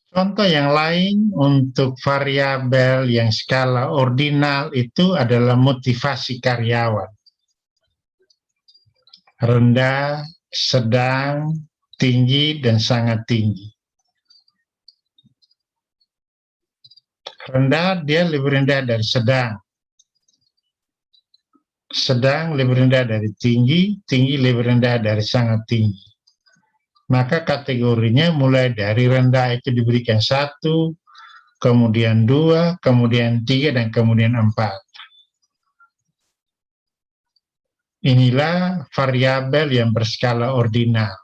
Contoh yang lain untuk variabel yang skala ordinal itu adalah motivasi karyawan. Rendah, sedang, tinggi, dan sangat tinggi. Rendah dia lebih rendah dari sedang. Sedang lebih rendah dari tinggi, tinggi lebih rendah dari sangat tinggi. Maka kategorinya mulai dari rendah itu diberikan 1, kemudian 2, kemudian 3, dan kemudian 4. Inilah variabel yang berskala ordinal.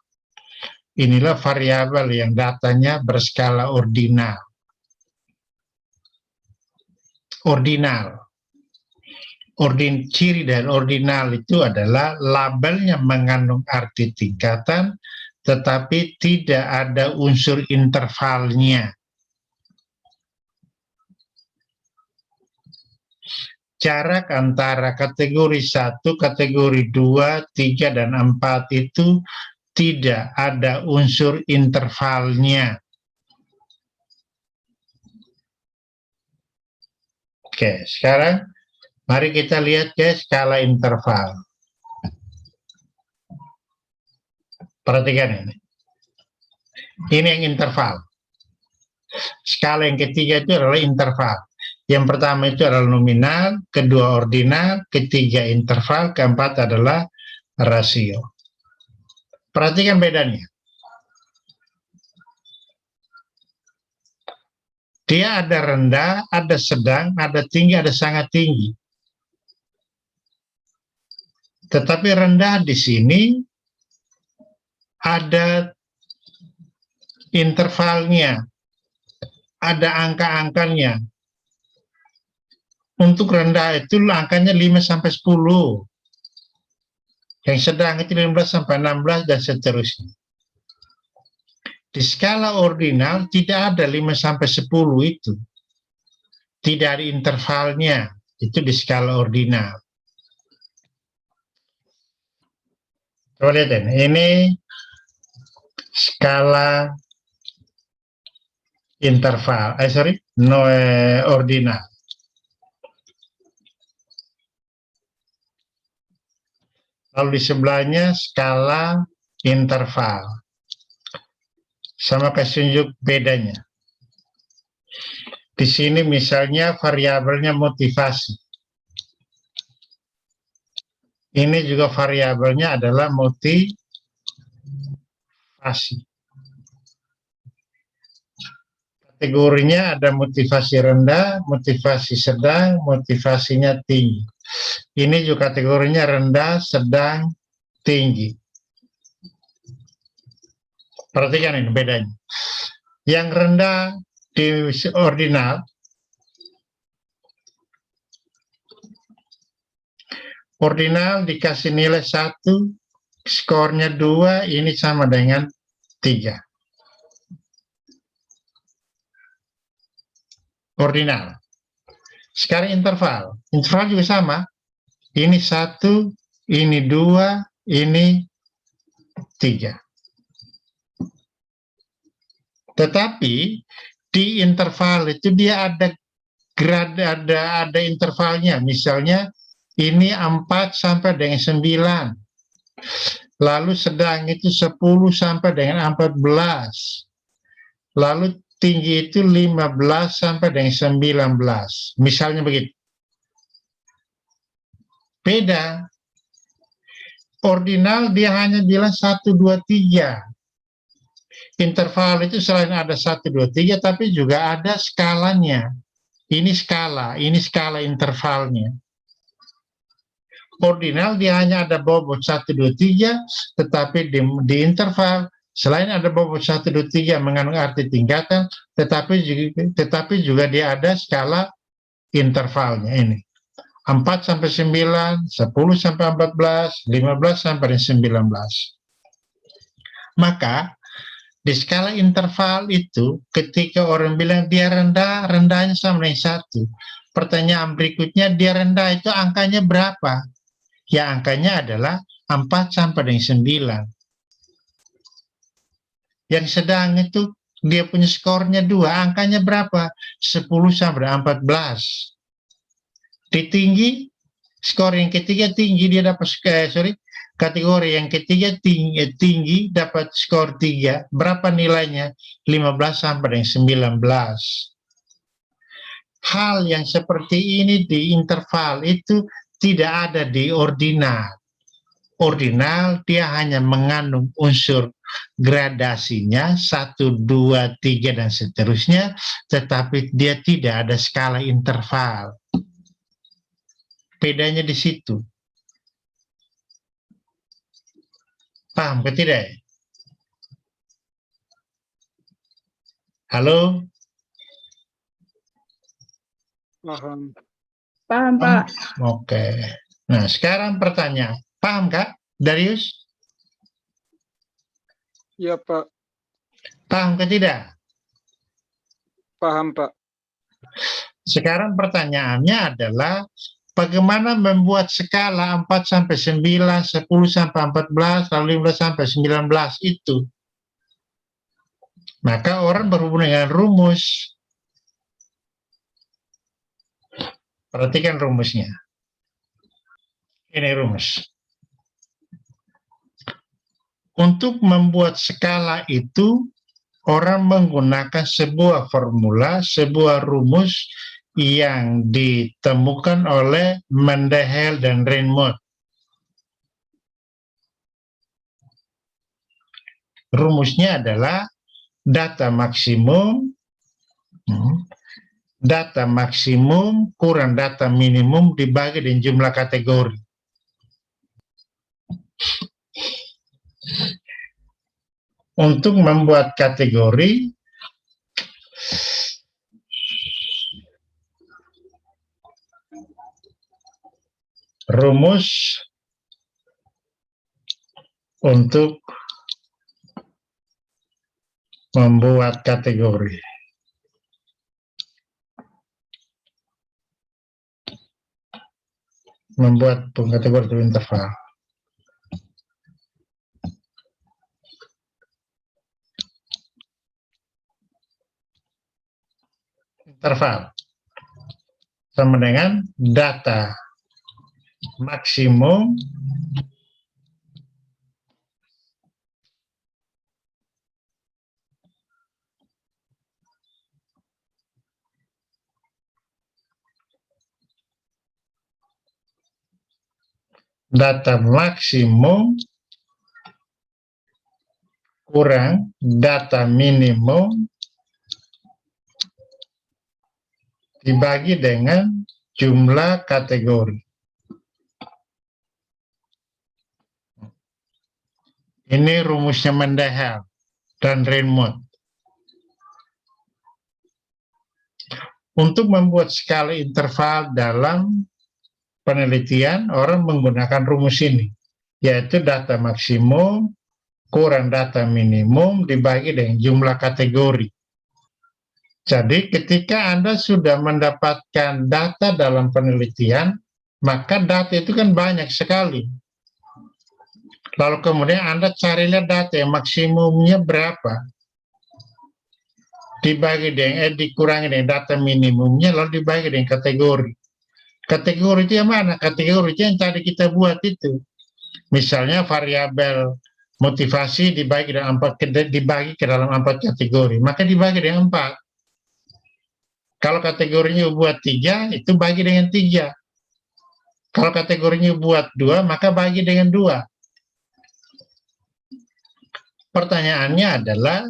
Inilah variabel yang datanya berskala ordinal. Ciri dari ordinal itu adalah labelnya mengandung arti tingkatan, tetapi tidak ada unsur intervalnya. Jarak antara kategori 1, kategori 2, 3, dan 4 itu tidak ada unsur intervalnya. Oke, sekarang mari kita lihat ke skala interval. Perhatikan ini. Ini yang interval. Skala yang ketiga itu adalah interval. Yang pertama itu adalah nominal, kedua ordinal, ketiga interval, keempat adalah rasio. Perhatikan bedanya. Dia ada rendah, ada sedang, ada tinggi, ada sangat tinggi. Tetapi rendah di sini ada intervalnya, ada angka-angkanya. Untuk rendah itu angkanya 5-10. Yang sedang itu 15-16 dan seterusnya. Di skala ordinal tidak ada 5-10 itu. Tidak ada intervalnya. Itu di skala ordinal. Coba lihat ini skala interval. Ordinal. Lalu di sebelahnya skala interval. Sama kasih tunjuk bedanya. Di sini misalnya variabelnya motivasi. Ini juga variabelnya adalah motivasi. Kategorinya ada motivasi rendah, motivasi sedang, motivasinya tinggi. Ini juga kategorinya rendah, sedang, tinggi. Perhatikan ini bedanya. Yang rendah di ordinal, dikasih nilai 1, skornya 2, ini sama dengan 3. Ordinal. Sekarang interval. Interval juga sama. Ini 1, ini 2, ini 3. Tetapi di interval itu dia ada ada intervalnya. Misalnya ini 4 sampai dengan 9. Lalu sedang itu 10 sampai dengan 14. Lalu tinggi itu 15 sampai dengan 19. Misalnya begitu. Beda. Ordinal dia hanya bilang 1, 2, 3. Interval itu selain ada 1, 2, 3, tapi juga ada skalanya. Ini skala intervalnya. Ordinal dia hanya ada bobot 1, 2, 3, tetapi di interval selain ada bobot 1, 2, 3 mengandung arti tingkatan, tetapi juga dia ada skala intervalnya ini. 4 sampai 9, 10 sampai 14, 15 sampai 19. Maka di skala interval itu, ketika orang bilang dia rendah, rendahnya sama dengan 1. Pertanyaan berikutnya, dia rendah itu angkanya berapa? Ya, angkanya adalah 4 sampai dengan 9. Yang sedang itu dia punya skornya 2, angkanya berapa? 10 sampai 14. Di tinggi, skor yang ketiga tinggi, dia dapat kategori yang ketiga tinggi dapat skor 3. Berapa nilainya? 15 sampai dengan 19. Hal yang seperti ini di interval itu tidak ada di ordinal. Ordinal dia hanya mengandung unsur gradasinya 1, 2, 3 dan seterusnya, tetapi dia tidak ada skala interval. Bedanya di situ. Paham ke tidak? Halo? Paham. Paham, Pak. Oke. Nah, sekarang pertanyaan. Paham, Kak? Darius? Ya, Pak. Paham ke tidak? Paham, Pak. Sekarang pertanyaannya adalah bagaimana membuat skala 4 sampai 9, 10 sampai 14, lalu 15 sampai 19 itu. Maka orang berhubungan dengan rumus. Perhatikan rumusnya. Ini rumus. Untuk membuat skala itu, orang menggunakan sebuah formula, sebuah rumus yang ditemukan oleh Mendel dan Reinmuth. Rumusnya adalah data maksimum kurang data minimum dibagi dengan jumlah kategori. Untuk membuat kategori, rumus untuk membuat kategori. Membuat kategori itu interval. Interval sama dengan data maksimum kurang data minimum dibagi dengan jumlah kategori. Ini rumusnya Mendel dan Reinmuth. Untuk membuat skala interval dalam penelitian, orang menggunakan rumus ini, yaitu data maksimum kurang data minimum dibagi dengan jumlah kategori. Jadi ketika Anda sudah mendapatkan data dalam penelitian, maka data itu kan banyak sekali. Lalu kemudian Anda carilah data yang maksimumnya berapa. Dikurangi dengan data minimumnya, lalu dibagi dengan kategori. Kategori itu yang mana? Kategori itu yang tadi kita buat itu. Misalnya variabel motivasi dibagi ke dalam 4 kategori, maka dibagi dengan 4. Kalau kategorinya buat 3, itu bagi dengan 3. Kalau kategorinya buat 2, maka bagi dengan 2. Pertanyaannya adalah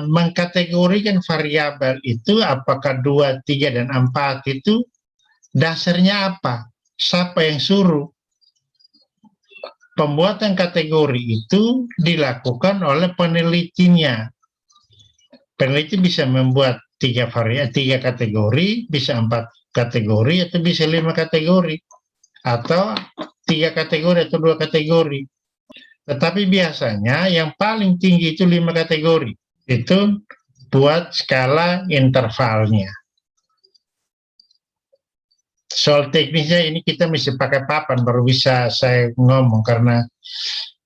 mengkategorikan variabel itu apakah 2, 3, dan 4 itu dasarnya apa? Siapa yang suruh? Pembuatan kategori itu dilakukan oleh penelitinya. Peneliti bisa membuat 3 kategori, bisa 4 kategori, atau bisa 5 kategori, atau 3 kategori atau 2 kategori. Tetapi biasanya yang paling tinggi itu 5 kategori. Itu buat skala intervalnya. Soal teknisnya ini kita mesti pakai papan baru bisa saya ngomong, karena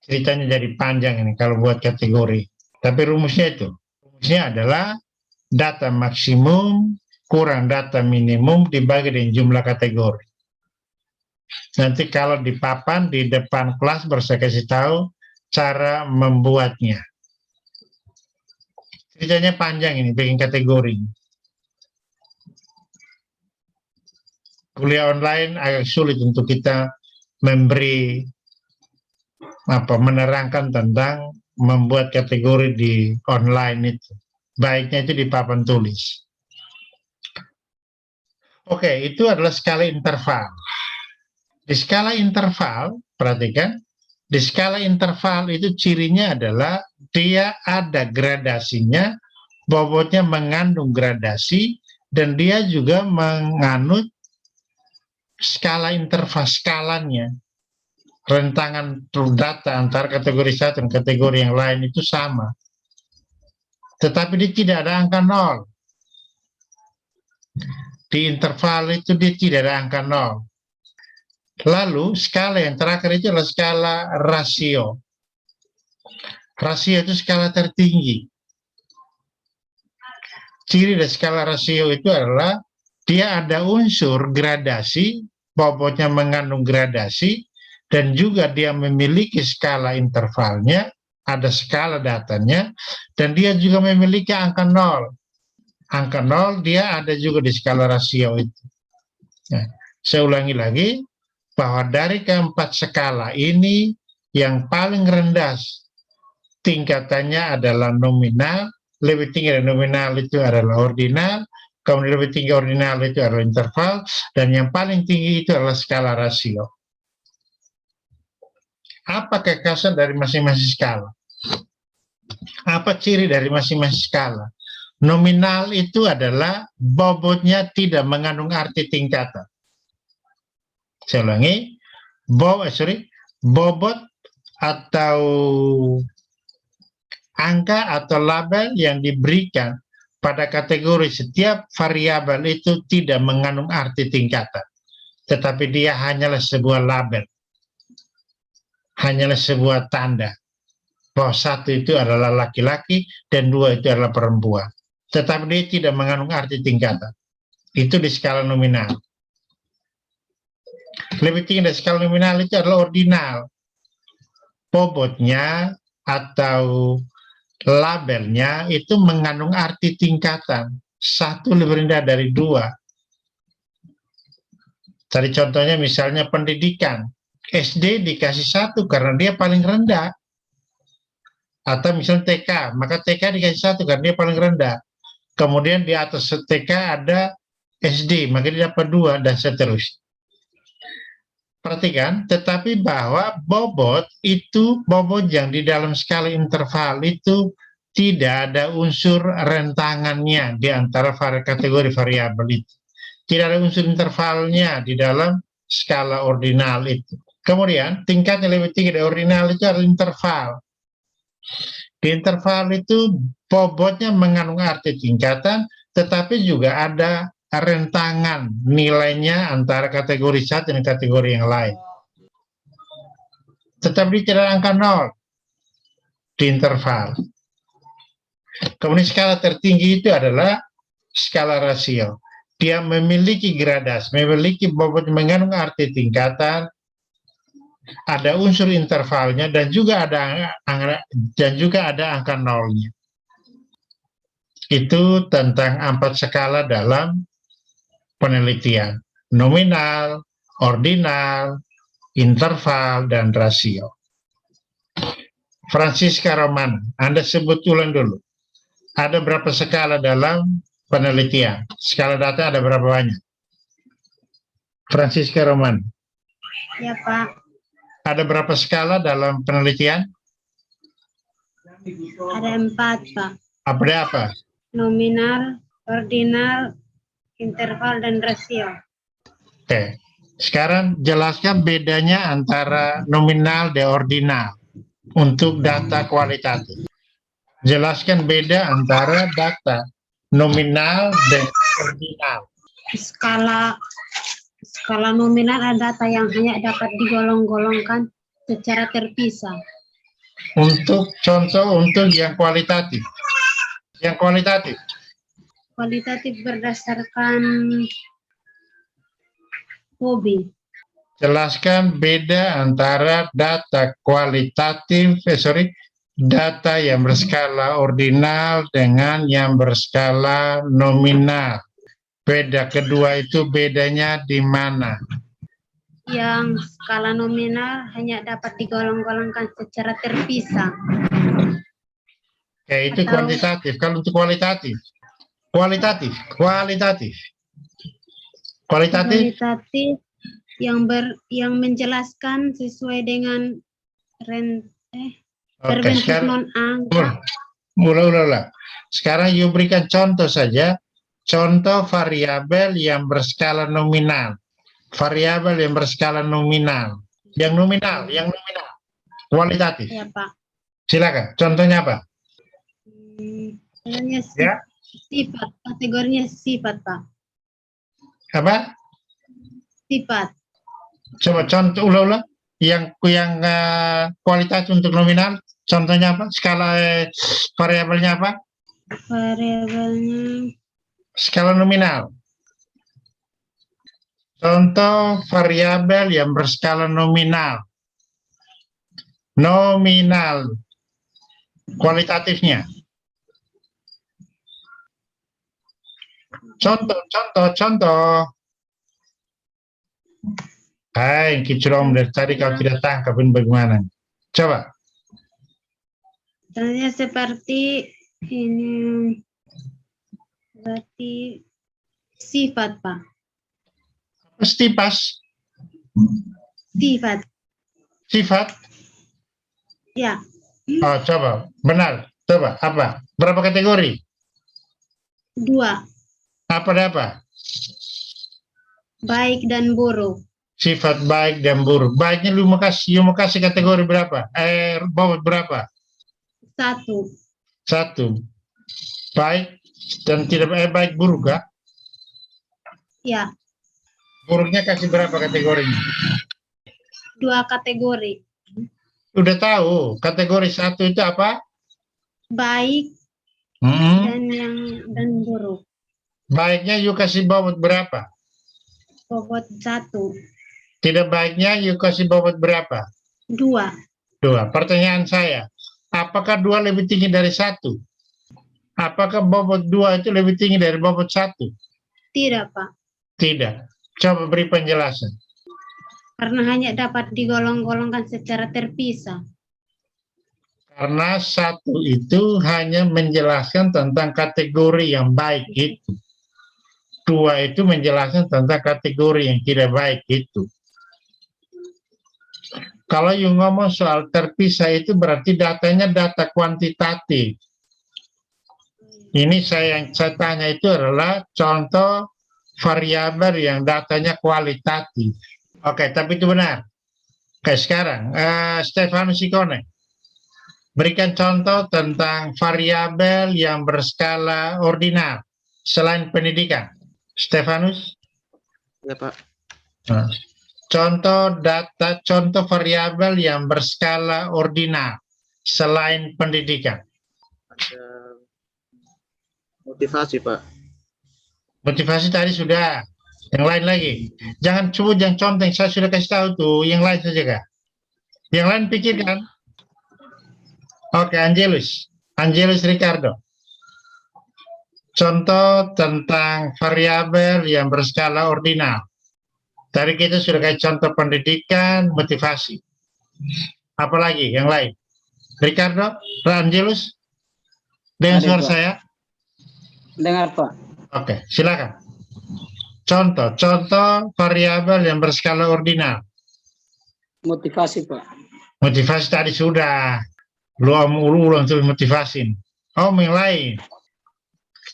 Ceritanya jadi panjang ini kalau buat kategori. Tapi rumusnya itu. Rumusnya adalah data maksimum kurang data minimum dibagi dengan jumlah kategori. Nanti kalau di papan di depan kelas baru saya kasih tahu cara membuatnya. Ceritanya panjang ini, bikin kategori. Kuliah online agak sulit untuk kita memberi menerangkan tentang membuat kategori di online itu. Baiknya itu di papan tulis. Oke, itu adalah skala interval. Di skala interval, perhatikan, di skala interval itu cirinya adalah dia ada gradasinya, bobotnya mengandung gradasi, dan dia juga menganut skala interval skalanya. Rentangan data antara kategori satu dan kategori yang lain itu sama. Tetapi dia tidak ada angka 0. Di interval itu dia tidak ada angka 0. Lalu skala yang terakhir itu adalah skala rasio. Rasio itu skala tertinggi. Ciri dari skala rasio itu adalah dia ada unsur gradasi, bobotnya mengandung gradasi, dan juga dia memiliki skala intervalnya, ada skala datanya, dan dia juga memiliki angka 0. Angka 0 dia ada juga di skala rasio itu. Nah, saya ulangi lagi, bahwa dari keempat skala ini, yang paling rendah tingkatannya adalah nominal, lebih tinggi dari nominal itu adalah ordinal, kemudian lebih tinggi ordinal itu adalah interval, dan yang paling tinggi itu adalah skala rasio. Apa kekhasan dari masing-masing skala? Apa ciri dari masing-masing skala? Nominal itu adalah bobotnya tidak mengandung arti tingkatan. Saya ulangi, bobot atau angka atau label yang diberikan pada kategori setiap variabel itu tidak mengandung arti tingkatan, tetapi dia hanyalah sebuah label, hanyalah sebuah tanda bahwa satu itu adalah laki-laki dan dua itu adalah perempuan, tetapi dia tidak mengandung arti tingkatan. Itu di skala nominal. Lebih tinggi dari skala nominal itu adalah ordinal. Bobotnya atau labelnya itu mengandung arti tingkatan. Satu lebih rendah dari dua. Tadi contohnya misalnya pendidikan. SD dikasih 1 karena dia paling rendah. Atau misalnya TK, maka TK dikasih 1 karena dia paling rendah. Kemudian di atas TK ada SD, maka dia dapat 2 dan seterusnya. Perhatikan, tetapi bahwa bobot itu, bobot yang di dalam skala interval itu tidak ada unsur rentangannya di antara kategori variabel itu. Tidak ada unsur intervalnya di dalam skala ordinal itu. Kemudian, tingkat yang lebih tinggi dari ordinal itu adalah interval. Di interval itu bobotnya mengandung arti tingkatan, tetapi juga ada rentangan nilainya antara kategori satu dan kategori yang lain. Tetapi tidak ada angka 0 di interval. Kemudian skala tertinggi itu adalah skala rasio. Dia memiliki gradasi, memiliki bobot mengandung arti tingkatan, ada unsur intervalnya dan juga ada angka 0-nya. Itu tentang 4 skala dalam penelitian: nominal, ordinal, interval, dan rasio. Francisca Roman, Anda sebut ulang dulu. Ada berapa skala dalam penelitian? Skala data ada berapa banyak? Francisca Roman. Ya, Pak. Ada berapa skala dalam penelitian? Ada 4, Pak. Apa? Nominal, ordinal, interval, dan rasio. Oke. Sekarang jelaskan bedanya antara nominal dan ordinal untuk data kualitatif. Jelaskan beda antara data nominal dan ordinal. Skala nominal adalah data yang hanya dapat digolong-golongkan secara terpisah. Untuk contoh untuk yang kualitatif. Yang kualitatif. Kualitatif berdasarkan hobi. Jelaskan beda antara data kualitatif, data yang berskala ordinal dengan yang berskala nominal. Beda kedua itu bedanya di mana? Yang skala nominal hanya dapat digolong-golongkan secara terpisah. Oke, itu Atau- kuantitatif. Kalau untuk kualitatif, kualitatif. Kualitatif yang menjelaskan sesuai dengan Oke, berbentuk sekarang non-angka. mulai. Sekarang you berikan contoh saja. Contoh variabel yang berskala nominal. Variabel yang berskala nominal. Yang nominal. Kualitatif. Ya, Pak. Silakan. Contohnya apa? Contohnya Ya. sifat, kategorinya sifat, Pak. Apa? Sifat. Coba contoh ulang. Yang kualitas untuk nominal. Contohnya apa? Skala variabelnya apa? Variabelnya Skala nominal. Contoh variabel yang berskala nominal. Nominal. Kualitatifnya. Contoh. Hai, kicrom dari tadi kau tidak tangkap ini bagaimana? Coba. contohnya seperti ini. Berarti sifat, Pak. Sifat. Ya, Oh, coba. Benar. Coba. Apa? Berapa kategori? 2. Apa dan apa? Baik dan buruk. Sifat baik dan buruk. Baiknya lu mau kasih kategori berapa? Bobot berapa? 1. 1. Baik dan tidak baik buruk kah? Ya, Buruknya kasih berapa kategorinya? 2 kategori. Udah tahu. Kategori 1 itu apa? Baik Hmm. dan buruk. Baiknya you kasih bobot berapa? Bobot 1. Tidak baiknya you kasih bobot berapa? 2. 2. Pertanyaan saya, apakah 2 lebih tinggi dari 1? Apakah bobot 2 itu lebih tinggi dari bobot 1? Tidak, Pak. Tidak. Coba beri penjelasan. Karena hanya dapat digolong-golongkan secara terpisah. Karena 1 itu hanya menjelaskan tentang kategori yang baik itu. 2 itu menjelaskan tentang kategori yang tidak baik itu. Kalau you ngomong soal terpisah itu berarti datanya data kuantitatif. Ini yang saya tanya itu adalah contoh variabel yang datanya kualitatif. Oke, tapi itu benar. Oke, sekarang Stefanus Sikone. Berikan contoh tentang variabel yang berskala ordinal selain pendidikan. Stefanus? Ya, Pak. Nah, contoh variabel yang berskala ordinal selain pendidikan. Ada motivasi, Pak. Motivasi tadi sudah. Yang lain lagi. Jangan sebut yang contoh yang saya sudah kasih tahu tuh. Yang lain saja, Kak. Yang lain pikirkan. Oke, Angelus Ricardo. Contoh tentang variabel yang berskala ordinal. Tadi kita sudah kasih contoh pendidikan, motivasi. Apalagi yang lain? Ricardo, Angelus, dengan Ada, suara Pak. saya? Dengar, Pak. Oke, silakan. Contoh variabel yang berskala ordinal. Motivasi, Pak. Motivasi tadi sudah. Ulang terus motivasi. Oh, yang lain.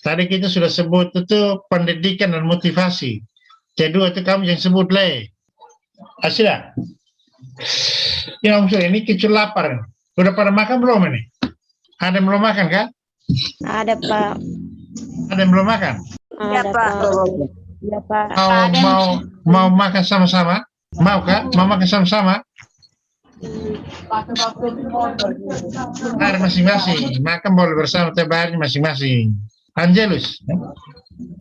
Tadi kita sudah sebut itu pendidikan dan motivasi. Kedua itu kamu yang sebut le. Sudah. Ya, Om Sur, ini kecil lapar. Udah pada makan belum ini? Ada yang belum makan kan? Ada, Pak. Ada yang belum makan? Ada, Pak. Ya, Pak. Mau makan sama-sama? Mau kan? Mau makan sama-sama? Bayar masing-masing, makan boleh bersama, tapi bayarnya masing-masing. Angelus,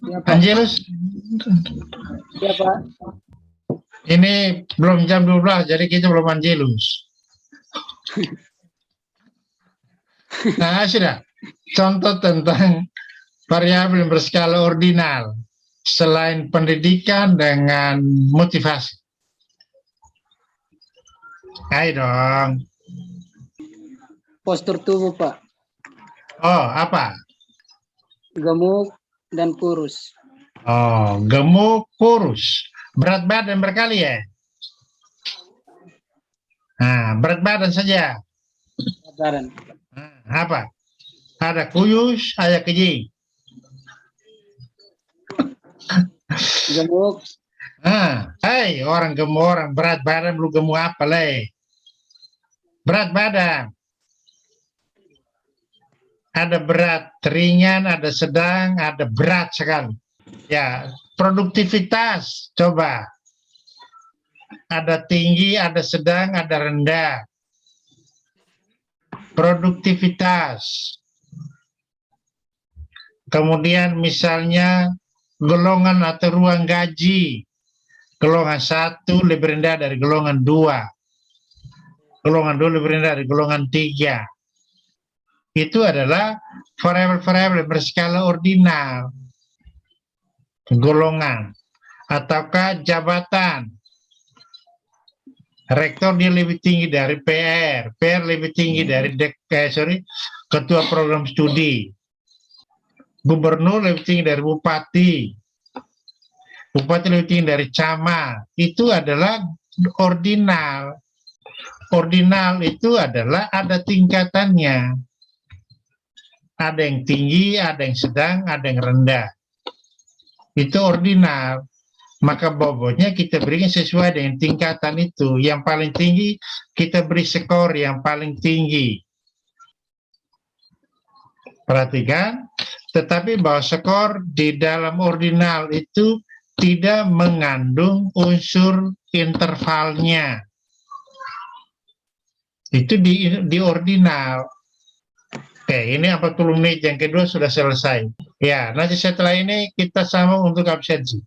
Ya, Pak. Angelus, Ya, Pak. ini belum jam 12, jadi kita belum Angelus. Nah, sudah. Contoh tentang variabel yang berskala ordinal selain pendidikan dengan motivasi. Ayo dong. Postur tubuh, Pak. Oh, apa? Gemuk dan kurus. Oh, gemuk, kurus. Berat badan berkali ya? Nah, berat badan saja. Badan. Apa? Ada kuyus, ada keji. Gemuk. Hai, orang gemuk, orang berat badan, lu gemuk apa le? Berat badan. Ada berat ringan, ada sedang, ada berat sekali. Ya, produktivitas, coba. Ada tinggi, ada sedang, ada rendah. Produktivitas. Kemudian misalnya golongan atau ruang gaji. Golongan 1 lebih rendah dari golongan 2. Golongan 2 lebih rendah dari golongan 3. Itu adalah variabel-variabel berskala ordinal. Golongan. Ataukah jabatan. Rektor dia lebih tinggi dari PR. PR lebih tinggi dari ketua program studi. Gubernur lebih tinggi dari bupati. Bupati lebih tinggi dari camat. Itu adalah ordinal. Ordinal itu adalah ada tingkatannya. Ada yang tinggi, ada yang sedang, ada yang rendah. Itu ordinal. Maka bobotnya kita berikan sesuai dengan tingkatan itu. Yang paling tinggi kita beri skor yang paling tinggi. Perhatikan. Tetapi bahwa skor di dalam ordinal itu tidak mengandung unsur intervalnya. Itu di ordinal. Oke, ini 40 menit yang kedua sudah selesai. Ya, nanti setelah ini kita sama untuk absensi.